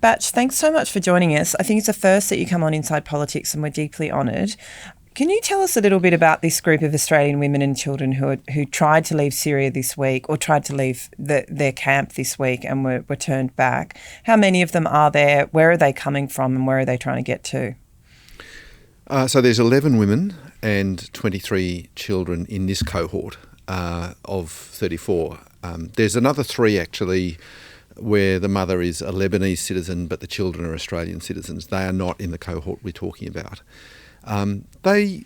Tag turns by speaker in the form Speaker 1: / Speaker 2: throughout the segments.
Speaker 1: Batch, thanks so much for joining us. I think it's the first that you come on Inside Politics and we're deeply honoured. Can you tell us a little bit about this group of Australian women and children who tried to leave Syria this week or tried to leave their camp this week and were turned back? How many of them are there? Where are they coming from and where are they trying to get to?
Speaker 2: So there's 11 women and 23 children in this cohort of 34. There's another 3 actually where the mother is a Lebanese citizen but the children are Australian citizens. They are not in the cohort we're talking about. They're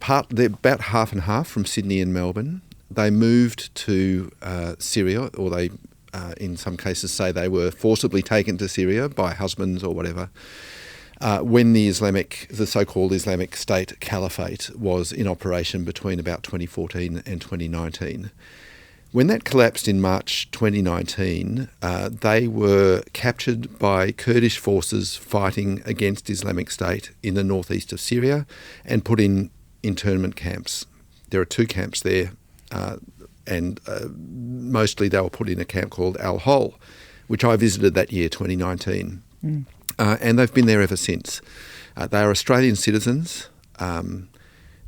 Speaker 2: about half and half from Sydney and Melbourne. They moved to Syria, or they, in some cases, say they were forcibly taken to Syria by husbands or whatever, when the so-called Islamic State Caliphate was in operation between about 2014 and 2019. When that collapsed in March 2019, they were captured by Kurdish forces fighting against Islamic State in the northeast of Syria and put in internment camps. There are 2 camps there, and mostly they were put in a camp called Al-Hol, which I visited that year, 2019. And they've been there ever since. They are Australian citizens.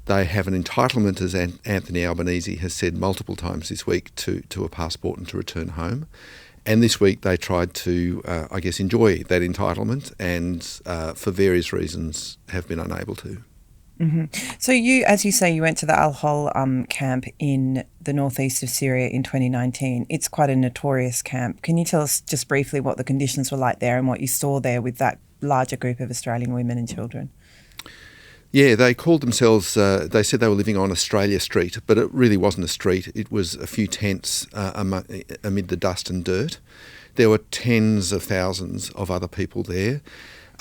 Speaker 2: They have an entitlement, as Anthony Albanese has said multiple times this week, to a passport and to return home. And this week they tried to, enjoy that entitlement and for various reasons have been unable to.
Speaker 1: Mm-hmm. So you, as you say, you went to the Al-Hol camp in the northeast of Syria in 2019. It's quite a notorious camp. Can you tell us just briefly what the conditions were like there and what you saw there with that larger group of Australian women and children?
Speaker 2: Yeah, they called themselves, they said they were living on Australia Street, but it really wasn't a street. It was a few tents amid the dust and dirt. There were tens of thousands of other people there.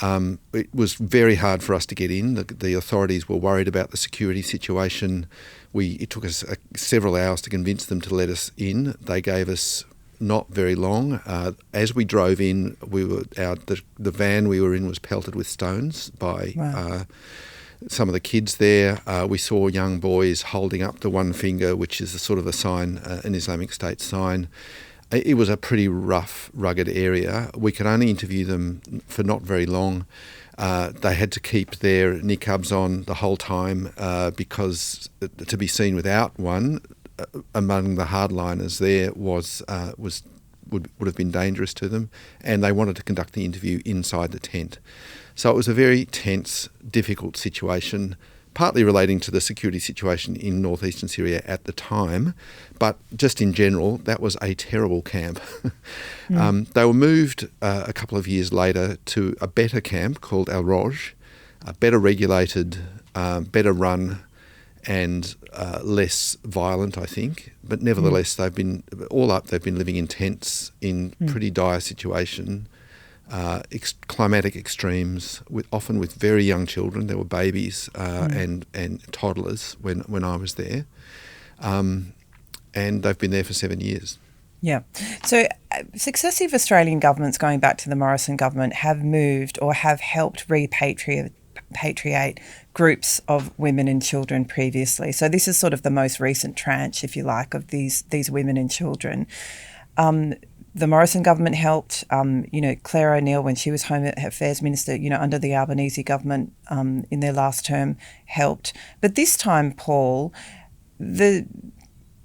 Speaker 2: It was very hard for us to get in. The authorities were worried about the security situation. It took us several hours to convince them to let us in. They gave us not very long. As we drove in, the van we were in was pelted with stones by... Wow. Some of the kids there. We saw young boys holding up the one finger, which is a sort of a sign, an Islamic State sign. It was a pretty rough, rugged area. We could only interview them for not very long. They had to keep their niqabs on the whole time because to be seen without one among the hardliners there would have been dangerous to them, and they wanted to conduct the interview inside the tent. So it was a very tense, difficult situation, partly relating to the security situation in northeastern Syria at the time, but just in general, that was a terrible camp. They were moved a couple of years later to a better camp called Al-Roj, better regulated, better run, and less violent, I think. But nevertheless, they've been living in tents in pretty dire situation. Climatic extremes, often with very young children. There were babies and toddlers when I was there. And they've been there for 7 years.
Speaker 1: Yeah. So successive Australian governments, going back to the Morrison government, have moved or have helped repatriate groups of women and children previously. So this is sort of the most recent tranche, if you like, of these women and children. The Morrison government helped, Claire O'Neill, when she was Home Affairs Minister, under the Albanese government in their last term, helped. But this time, Paul, the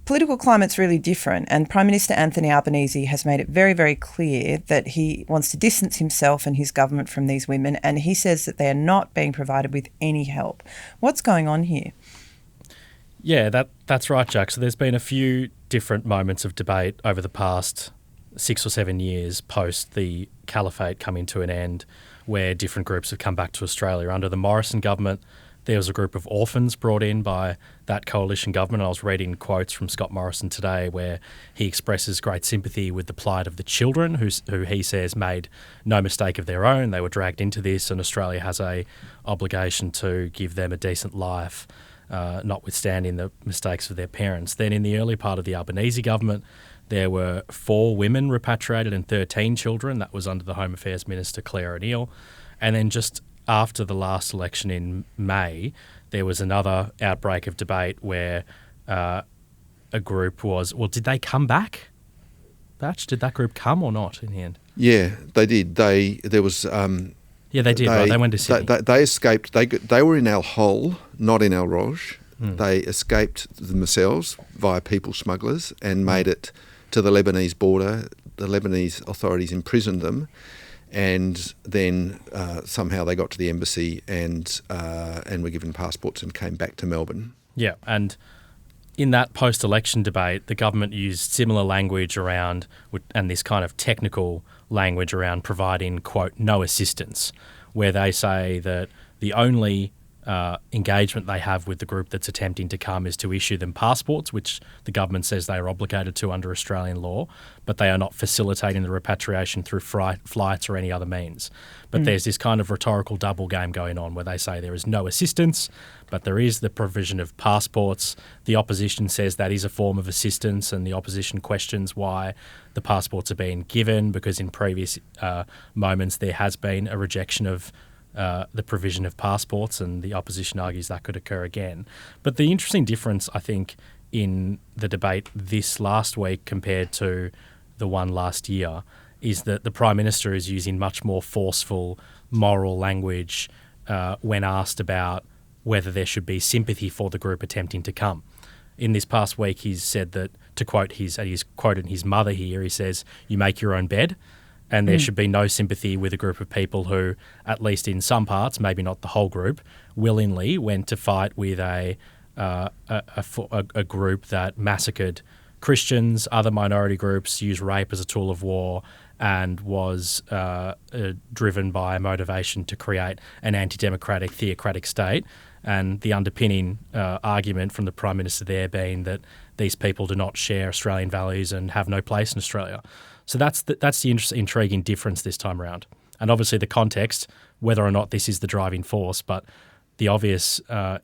Speaker 1: political climate's really different, and Prime Minister Anthony Albanese has made it very, very clear that he wants to distance himself and his government from these women, and he says that they are not being provided with any help. What's going on here?
Speaker 3: Yeah, that's right, Jack. So there's been a few different moments of debate over the past 6 or 7 years post the caliphate coming to an end, where different groups have come back to Australia. Under the Morrison government, there was a group of orphans brought in by that coalition government. I was reading quotes from Scott Morrison today where he expresses great sympathy with the plight of the children who he says made no mistake of their own. They were dragged into this, and Australia has a obligation to give them a decent life, notwithstanding the mistakes of their parents. Then in the early part of the Albanese government, there were 4 women repatriated and 13 children. That was under the Home Affairs Minister, Claire O'Neill. And then just after the last election in May, there was another outbreak of debate where a group was... Well, did they come back? Batch, did that group come or not in the end?
Speaker 2: Yeah, they did. There was.
Speaker 3: Yeah, they did. Right, they went to Sydney.
Speaker 2: They escaped. They were in Al-Hol, not in Al-Roj. They escaped themselves via people smugglers and made it to the Lebanese border. The Lebanese authorities imprisoned them, and then somehow they got to the embassy and were given passports and came back to Melbourne.
Speaker 3: Yeah, and in that post-election debate, the government used similar language around, and this kind of technical language around providing, quote, no assistance, where they say that the only engagement they have with the group that's attempting to come is to issue them passports, which the government says they are obligated to under Australian law, but they are not facilitating the repatriation through flights or any other means. But there's this kind of rhetorical double game going on where they say there is no assistance, but there is the provision of passports. The opposition says that is a form of assistance, and the opposition questions why the passports are being given, because in previous moments there has been a rejection of the provision of passports, and the opposition argues that could occur again. But the interesting difference, I think, in the debate this last week compared to the one last year is that the Prime Minister is using much more forceful moral language when asked about whether there should be sympathy for the group attempting to come. In this past week, he's said that, to quote he's quoted his mother here, he says, "You make your own bed." And there should be no sympathy with a group of people who, at least in some parts, maybe not the whole group, willingly went to fight with a group that massacred Christians, other minority groups, used rape as a tool of war, and was driven by a motivation to create an anti-democratic, theocratic state. And the underpinning argument from the Prime Minister there being that these people do not share Australian values and have no place in Australia. So that's the intriguing difference this time around. And obviously the context, whether or not this is the driving force, but the obvious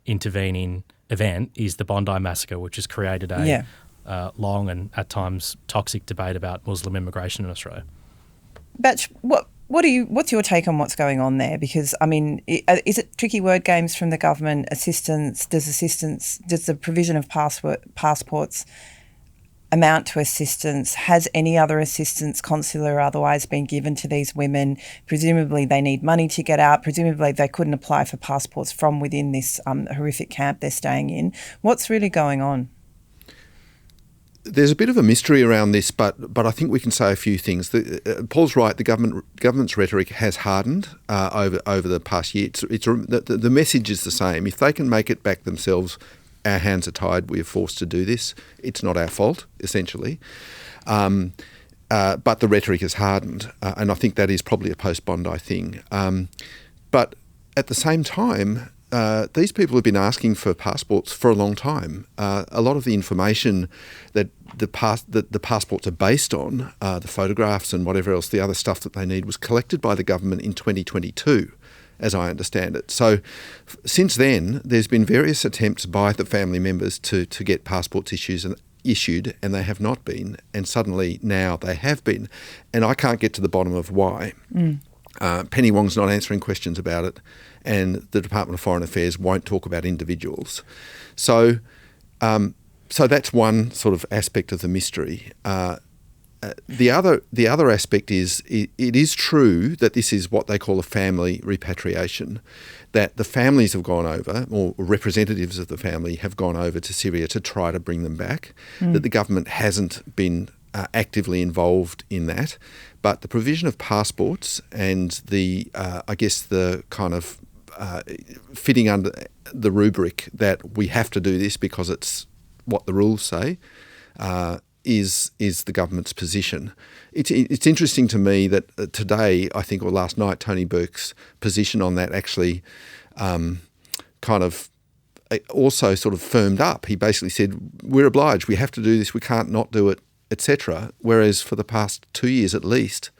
Speaker 3: intervening event is the Bondi massacre, which has created a long and at times toxic debate about Muslim immigration in Australia.
Speaker 1: Batch, what's your take on what's going on there? Because, I mean, is it tricky word games from the government? Does the provision of passports amount to assistance? Has any other assistance, consular or otherwise, been given to these women? Presumably they need money to get out. Presumably they couldn't apply for passports from within this horrific camp they're staying in. What's really going on?
Speaker 2: There's a bit of a mystery around this, but I think we can say a few things. Paul's right. The government's rhetoric has hardened over the past year. The message is the same. If they can make it back themselves, our hands are tied. We are forced to do this. It's not our fault, essentially. But the rhetoric has hardened, and I think that is probably a post-Bondi thing. But at the same time, these people have been asking for passports for a long time. A lot of the information that the passports are based on, the photographs and whatever else, the other stuff that they need, was collected by the government in 2022, as I understand it. So since then, there's been various attempts by the family members to get passports issued, and they have not been. And suddenly now they have been. And I can't get to the bottom of why. Penny Wong's not answering questions about it, and the Department of Foreign Affairs won't talk about individuals. So that's one sort of aspect of the mystery. The other aspect is it is true that this is what they call a family repatriation, that the families have gone over, or representatives of the family have gone over to Syria to try to bring them back, that the government hasn't been actively involved in that. But the provision of passports and the kind of fitting under the rubric that we have to do this because it's what the rules say, is the government's position. It's interesting to me that today, I think, or last night, Tony Burke's position on that actually kind of also sort of firmed up. He basically said, we're obliged, we have to do this, we can't not do it, etc. Whereas for the past 2 years at least,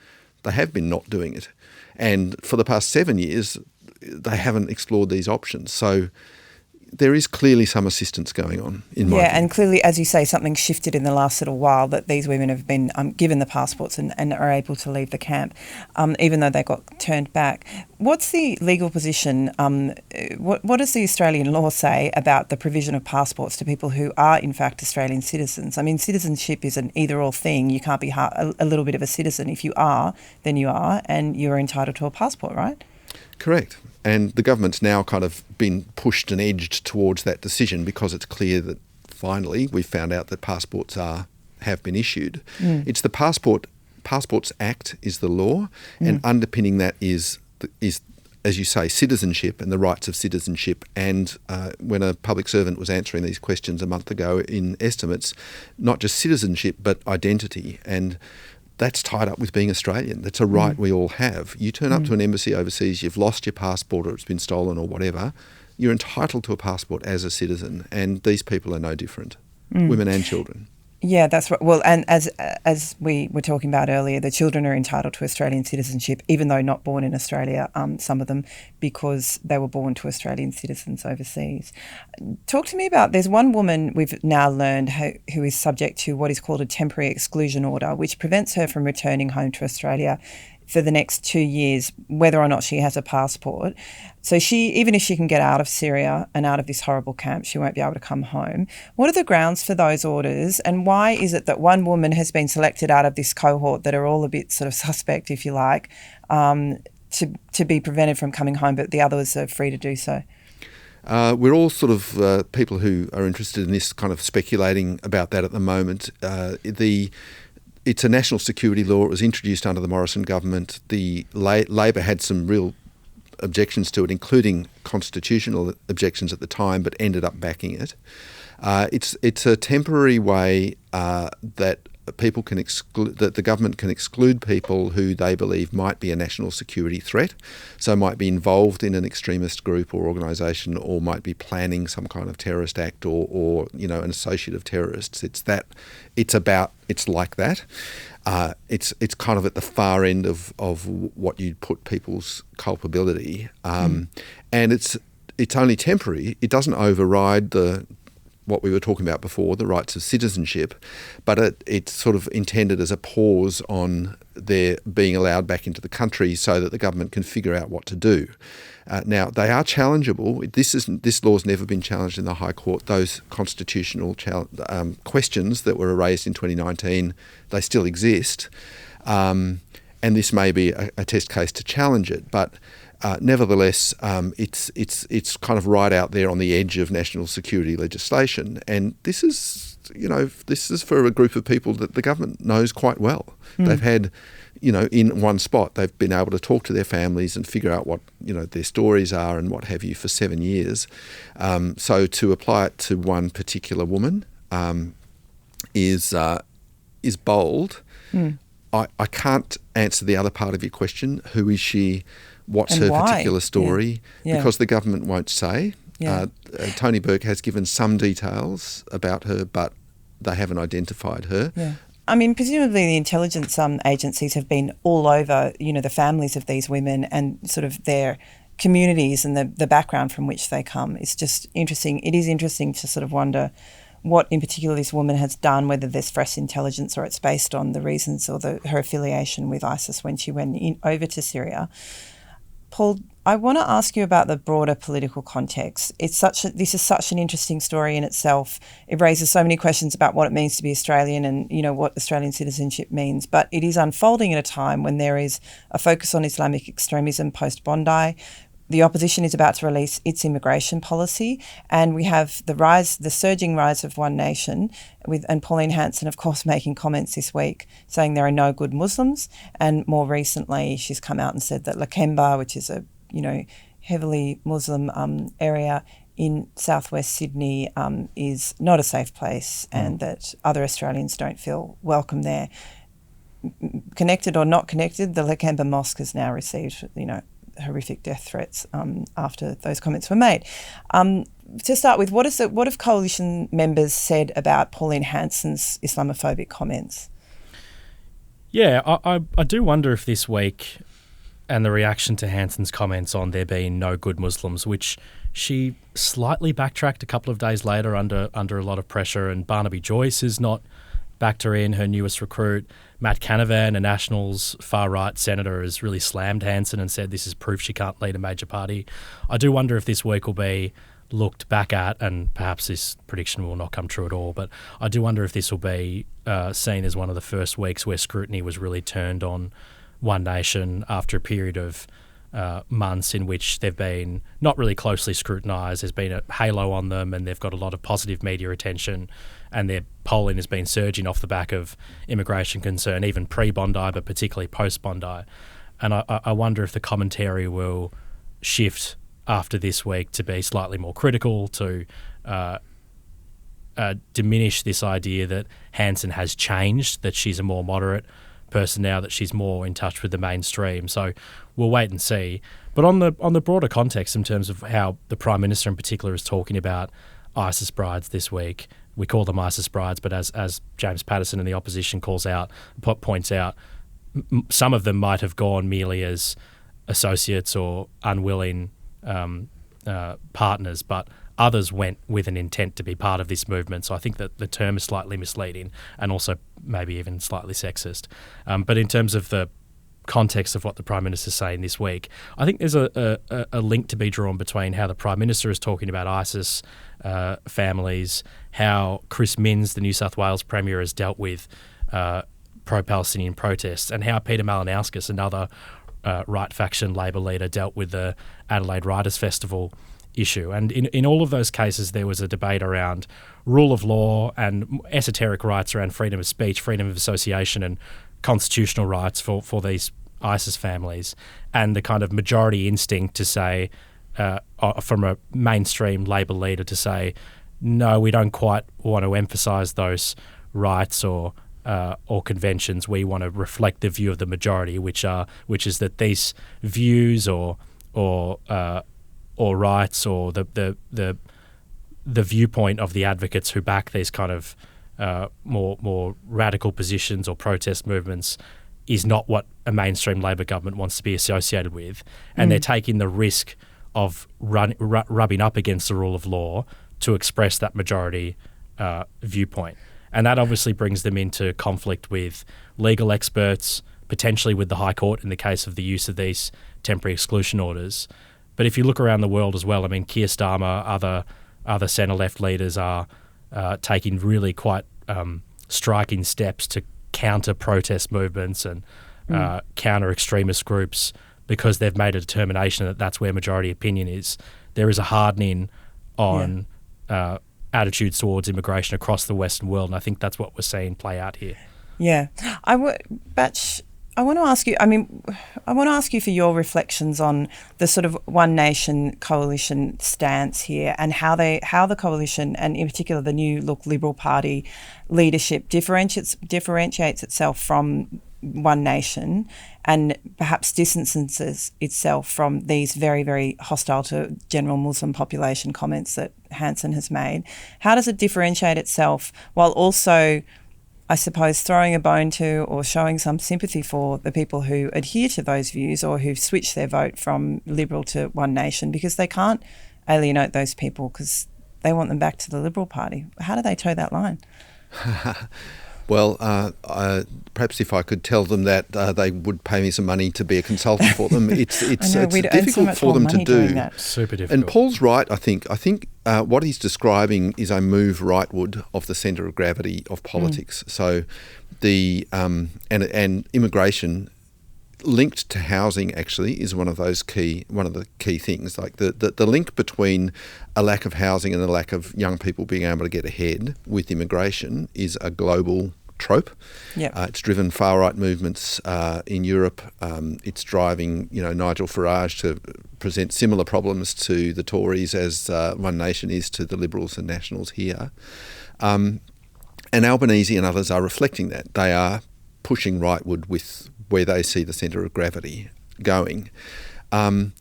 Speaker 2: they have been not doing it. And for the past 7 years, they haven't explored these options. So there is clearly some assistance going on in my view.
Speaker 1: And clearly, as you say, something shifted in the last little while that these women have been given the passports and are able to leave the camp, even though they got turned back. What's the legal position? What does the Australian law say about the provision of passports to people who are in fact Australian citizens? I mean, citizenship is an either-or thing. You can't be a little bit of a citizen. If you are, then you are, and you're entitled to a passport, right?
Speaker 2: Correct. And the government's now kind of been pushed and edged towards that decision because it's clear that finally we've found out that passports have been issued. It's the Passports Act is the law, and underpinning that is, as you say, citizenship and the rights of citizenship. And when a public servant was answering these questions a month ago in estimates, not just citizenship but identity, and that's tied up with being Australian. That's a right we all have. You turn up to an embassy overseas, you've lost your passport or it's been stolen or whatever, you're entitled to a passport as a citizen, and these people are no different, women and children. Yeah,
Speaker 1: that's right. Well, and as we were talking about earlier, the children are entitled to Australian citizenship, even though not born in Australia, some of them, because they were born to Australian citizens overseas. Talk to me about, there's one woman we've now learned who is subject to what is called a temporary exclusion order, which prevents her from returning home to Australia for the next 2 years, whether or not she has a passport. So even if she can get out of Syria and out of this horrible camp, she won't be able to come home. What are the grounds for those orders, and why is it that one woman has been selected out of this cohort that are all a bit sort of suspect, if you like, to be prevented from coming home, but the others are free to do so?
Speaker 2: We're all sort of people who are interested in this kind of speculating about that at the moment. It's a national security law. It was introduced under the Morrison government. The Labor had some real objections to it, including constitutional objections at the time, but ended up backing it. It's a temporary way that people can that the government can exclude people who they believe might be a national security threat, so might be involved in an extremist group or organisation, or might be planning some kind of terrorist act, or an associate of terrorists. It's like that. It's kind of at the far end of what you'd put people's culpability, and it's only temporary. It doesn't override what we were talking about before, the rights of citizenship, but it's sort of intended as a pause on their being allowed back into the country so that the government can figure out what to do. Now, they are challengeable. This law's never been challenged in the High Court. Those constitutional questions that were raised in 2019, they still exist. And this may be a test case to challenge it, but nevertheless, it's kind of right out there on the edge of national security legislation, and this is for a group of people that the government knows quite well. They've had, in one spot, they've been able to talk to their families and figure out what their stories are and what have you for 7 years. So to apply it to one particular woman is bold. I can't answer the other part of your question. Who is she? What's her particular story? Because the government won't say. Tony Burke has given some details about her, but they haven't identified her.
Speaker 1: I mean, presumably the intelligence agencies have been all over, the families of these women and sort of their communities and the background from which they come. It's just interesting. It is interesting to sort of wonder what in particular this woman has done, whether there's fresh intelligence or it's based on the reasons or her affiliation with ISIS when she went over to Syria. Paul, I want to ask you about the broader political context. This is such an interesting story in itself. It raises so many questions about what it means to be Australian and, what Australian citizenship means. But it is unfolding at a time when there is a focus on Islamic extremism post-Bondi. The opposition is about to release its immigration policy, and we have the surging rise of One Nation, and Pauline Hanson, of course, making comments this week saying there are no good Muslims. And more recently, she's come out and said that Lakemba, which is a heavily Muslim area in southwest Sydney, is not a safe place, and that other Australians don't feel welcome there. Connected or not connected, the Lakemba Mosque has now received, horrific death threats after those comments were made. To start with, what have coalition members said about Pauline Hanson's Islamophobic comments?
Speaker 3: Yeah, I do wonder if this week and the reaction to Hanson's comments on there being no good Muslims, which She slightly backtracked a couple of days later under a lot of pressure, and Barnaby Joyce has not backed her in, her newest recruit. Matt Canavan, a Nationals far-right senator, has really slammed Hanson and said this is proof she can't lead a major party. I do wonder if this week will be looked back at, and perhaps this prediction will not come true at all, but I do wonder if this will be seen as one of the first weeks where scrutiny was really turned on One Nation after a period of months in which they've been not really closely scrutinised. There's been a halo on them, and they've got a lot of positive media attention, and their polling has been surging off the back of immigration concern, even pre-Bondi, but particularly post-Bondi. And I wonder if the commentary will shift after this week to be slightly more critical, to diminish this idea that Hanson has changed, that she's a more moderate person now, that she's more in touch with the mainstream. So we'll wait and see. But on the broader context, in terms of how the Prime Minister in particular is talking about ISIS brides this week, we call them ISIS brides, but as James Patterson in the opposition points out, some of them might have gone merely as associates or unwilling partners, but others went with an intent to be part of this movement. So I think that the term is slightly misleading and also maybe even slightly sexist. But in terms of the context of what the Prime Minister is saying this week, I think there's a link to be drawn between how the Prime Minister is talking about ISIS families, how Chris Minns, the New South Wales Premier, has dealt with pro-Palestinian protests, and how Peter Malinauskas, another right faction Labor leader, dealt with the Adelaide Writers' Festival issue. And in all of those cases, there was a debate around rule of law and esoteric rights around freedom of speech, freedom of association, and constitutional rights for these ISIS families, and the kind of majority instinct to say, from a mainstream Labor leader, to say, no, we don't quite want to emphasise those rights or conventions. We want to reflect the view of the majority, which is that these views or rights or the viewpoint of the advocates who back these kind of more radical positions or protest movements is not what a mainstream Labor government wants to be associated with, and they're taking the risk of rubbing up against the rule of law to express that majority viewpoint. And that obviously brings them into conflict with legal experts, potentially with the High Court in the case of the use of these temporary exclusion orders. But if you look around the world as well, I mean, Keir Starmer, other centre-left leaders are taking really quite striking steps to counter protest movements and counter extremist groups, because they've made a determination that that's where majority opinion is. There is a hardening on attitudes towards immigration across the Western world, and I think that's what we're seeing play out here.
Speaker 1: Yeah. I want to ask you, I want to ask you for your reflections on the sort of One Nation coalition stance here, and how the coalition, and in particular the New Look Liberal Party leadership, differentiates itself from One Nation, and perhaps distances itself from these very, very hostile to general Muslim population comments that Hanson has made. How does it differentiate itself while also, I suppose, throwing a bone to or showing some sympathy for the people who adhere to those views or who've switched their vote from Liberal to One Nation, because they can't alienate those people because they want them back to the Liberal Party? How do they toe that line?
Speaker 2: Well, perhaps if I could tell them that they would pay me some money to be a consultant for them. It's difficult for them to do.
Speaker 3: Super difficult. And
Speaker 2: Paul's right, I think. I think what he's describing is a move rightward of the centre of gravity of politics. So the and immigration linked to housing actually is one of the key things. Like the link between a lack of housing and a lack of young people being able to get ahead with immigration is a global trope.
Speaker 1: Yep.
Speaker 2: It's driven far right movements in Europe. It's driving Nigel Farage to present similar problems to the Tories as One Nation is to the Liberals and Nationals here. And Albanese and others are reflecting that. They are pushing rightward with where they see the centre of gravity going. And,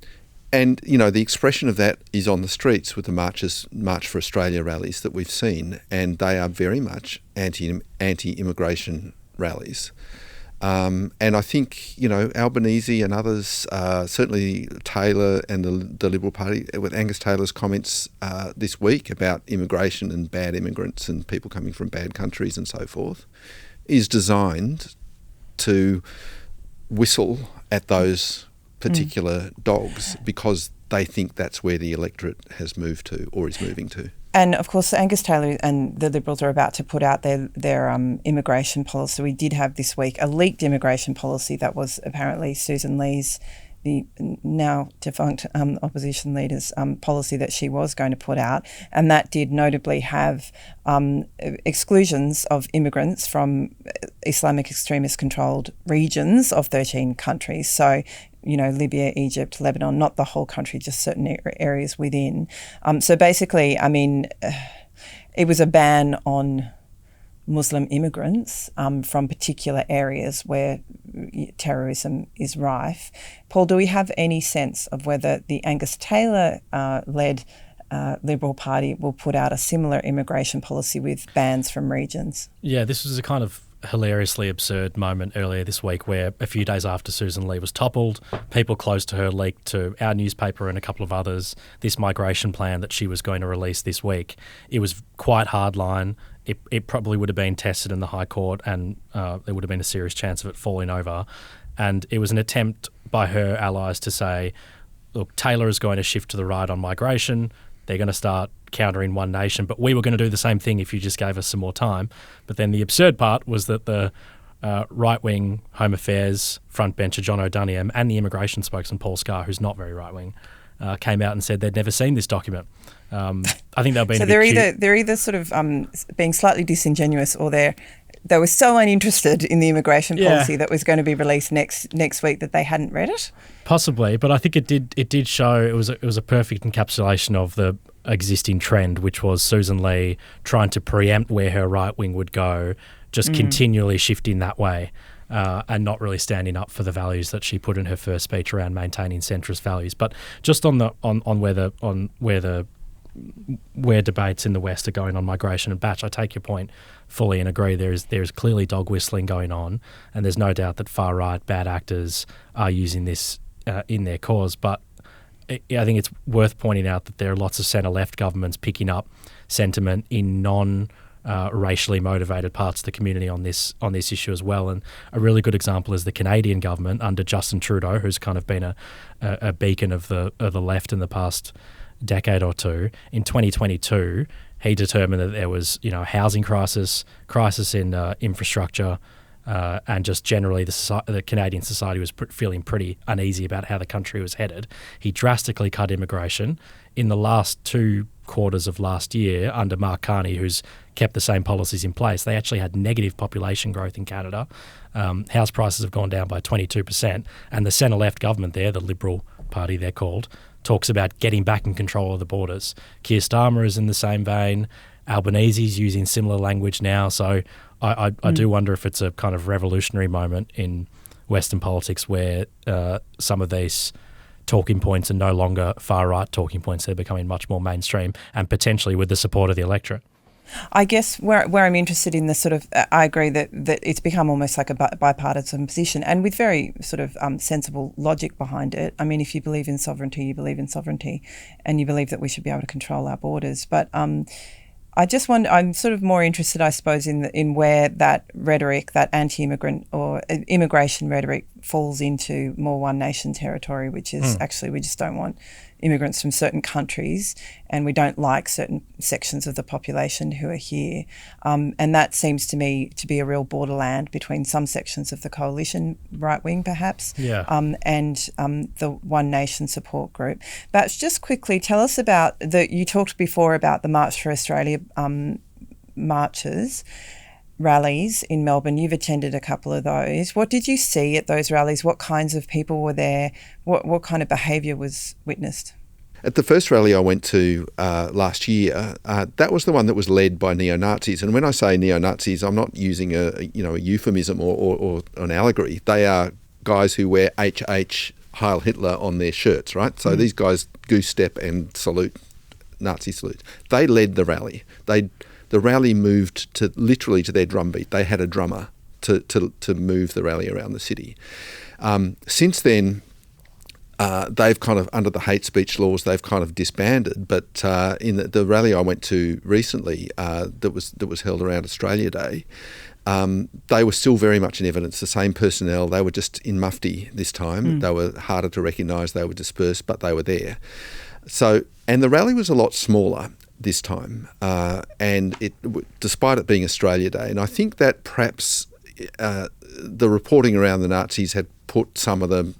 Speaker 2: the expression of that is on the streets with the March for Australia rallies that we've seen, and they are very much anti-immigration rallies. And I think, Albanese and others, certainly Taylor and the Liberal Party, with Angus Taylor's comments this week about immigration and bad immigrants and people coming from bad countries and so forth, is designed to whistle at those particular dogs because they think that's where the electorate has moved to or is moving to.
Speaker 1: And of course, Angus Taylor and the Liberals are about to put out their immigration policy. We did have this week a leaked immigration policy that was apparently Susan Lee's, the now defunct opposition leader's policy that she was going to put out. And that did notably have exclusions of immigrants from Islamic extremist controlled regions of 13 countries. So, Libya, Egypt, Lebanon, not the whole country, just certain areas within. So basically, it was a ban on Muslim immigrants from particular areas where terrorism is rife. Paul, do we have any sense of whether the Angus Taylor-led Liberal Party will put out a similar immigration policy with bans from regions?
Speaker 3: Yeah, this was a kind of hilariously absurd moment earlier this week where a few days after Susan Lee was toppled, people close to her leaked to our newspaper and a couple of others this migration plan that she was going to release this week. It was quite hardline. It probably would have been tested in the High Court and there would have been a serious chance of it falling over. And it was an attempt by her allies to say, look, Taylor is going to shift to the right on migration. They're going to start countering One Nation, but we were going to do the same thing if you just gave us some more time. But then the absurd part was that the right-wing Home Affairs frontbencher John O'Donoghue and the immigration spokesman Paul Sakkal, who's not very right-wing, came out and said they'd never seen this document. I think they've been. So
Speaker 1: they're either sort of being slightly disingenuous, or they were so uninterested in the immigration policy that was going to be released next week that they hadn't read it.
Speaker 3: Possibly, but I think it did show it was a perfect encapsulation of the existing trend, which was Susan Lee trying to preempt where her right wing would go, just continually shifting that way. And not really standing up for the values that she put in her first speech around maintaining centrist values. But just on where debates in the West are going on migration and Batch, I take your point fully and agree. There is clearly dog whistling going on, and there's no doubt that far right bad actors are using this in their cause. But I think it's worth pointing out that there are lots of centre left governments picking up sentiment in racially motivated parts of the community on this issue as well. And a really good example is the Canadian government under Justin Trudeau, who's kind of been a beacon of the left in the past decade or two. In 2022, he determined that there was a housing crisis in infrastructure, and just generally the Canadian society was feeling pretty uneasy about how the country was headed. He drastically cut immigration. In the last 2 quarters of last year, under Mark Carney, who's kept the same policies in place, they actually had negative population growth in Canada. House prices have gone down by 22%, and the centre-left government there, the Liberal Party they're called, talks about getting back in control of the borders. Keir Starmer is in the same vein. Albanese's using similar language now. So I do wonder if it's a kind of revolutionary moment in Western politics where some of these talking points are no longer far-right talking points. They're becoming much more mainstream and potentially with the support of the electorate.
Speaker 1: I guess where I'm interested in the sort of, I agree that it's become almost like a bipartisan position, and with very sort of sensible logic behind it. I mean, if you believe in sovereignty, you believe in sovereignty, and you believe that we should be able to control our borders. But I just wonder, I'm sort of more interested, I suppose, in where that rhetoric, that anti-immigrant or immigration rhetoric falls into more One Nation territory, which is actually we just don't want immigrants from certain countries, and we don't like certain sections of the population who are here. And that seems to me to be a real borderland between some sections of the coalition, right wing perhaps, and the One Nation support group. But just quickly, tell us about you talked before about the March for Australia marches, rallies in Melbourne. You've attended a couple of those. What did you see at those rallies? What kinds of people were there? What kind of behaviour was witnessed?
Speaker 2: At the first rally I went to last year, that was the one that was led by neo-Nazis. And when I say neo-Nazis, I'm not using a euphemism or an allegory. They are guys who wear HH Heil Hitler on their shirts, right? So these guys goose step and salute, Nazi salute. They led the rally. The rally moved literally to their drum beat. They had a drummer to move the rally around the city. Since then, they've kind of, under the hate speech laws, they've kind of disbanded. But in the rally I went to recently, that was held around Australia Day, they were still very much in evidence. The same personnel, they were just in mufti this time. They were harder to recognise. They were dispersed, but they were there. So, and the rally was a lot smaller this time, and despite it being Australia Day, and I think that perhaps the reporting around the Nazis had put some of the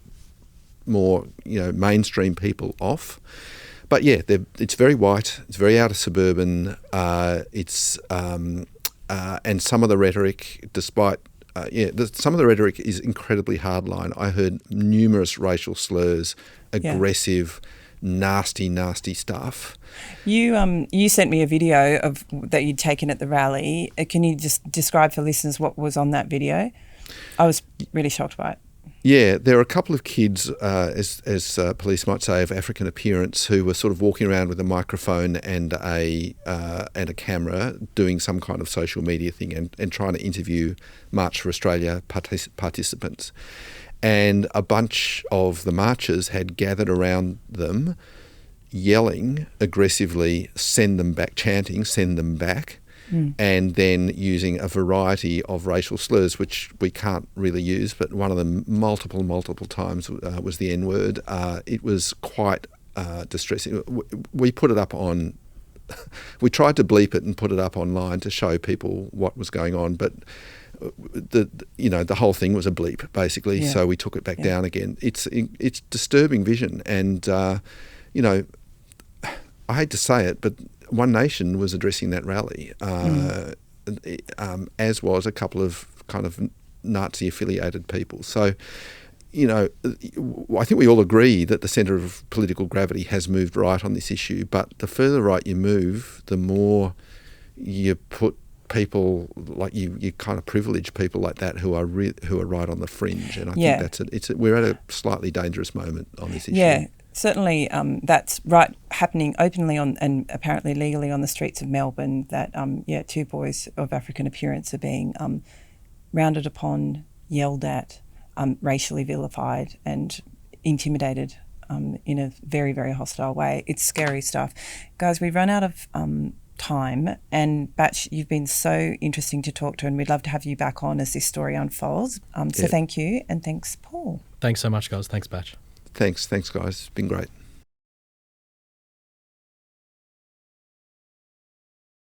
Speaker 2: more mainstream people off. But yeah, it's very white, it's very outer suburban, and some of the rhetoric, despite some of the rhetoric is incredibly hardline. I heard numerous racial slurs, aggressive, nasty stuff.
Speaker 1: You sent me a video of that you'd taken at the rally. Can you just describe for listeners what was on that video? I was really shocked by it.
Speaker 2: Yeah, there are a couple of kids, as police might say, of African appearance, who were sort of walking around with a microphone and a camera, doing some kind of social media thing and trying to interview March for Australia participants. And a bunch of the marchers had gathered around them, yelling aggressively, "Send them back," chanting, "Send them back." And then using a variety of racial slurs, which we can't really use, but one of them multiple times was the N-word. It was quite distressing. We put it up on, we tried to bleep it and put it up online to show people what was going on, but the whole thing was a bleep basically, so we took it back down again. It's disturbing vision, and I hate to say it, but One Nation was addressing that rally, as was a couple of kind of Nazi-affiliated people. So, I think we all agree that the centre of political gravity has moved right on this issue, but the further right you move, the more you put people like you kind of privilege people like that who are right on the fringe, and I think we're at a slightly dangerous moment on this issue.
Speaker 1: Yeah. Certainly, that's right, happening openly on and apparently legally on the streets of Melbourne. That two boys of African appearance are being rounded upon, yelled at, racially vilified, and intimidated in a very, very hostile way. It's scary stuff, guys. We've run out of time, and Batch, you've been so interesting to talk to, and we'd love to have you back on as this story unfolds. So thank you, and thanks, Paul.
Speaker 3: Thanks so much, guys. Thanks, Batch.
Speaker 2: Thanks, guys. It's been great.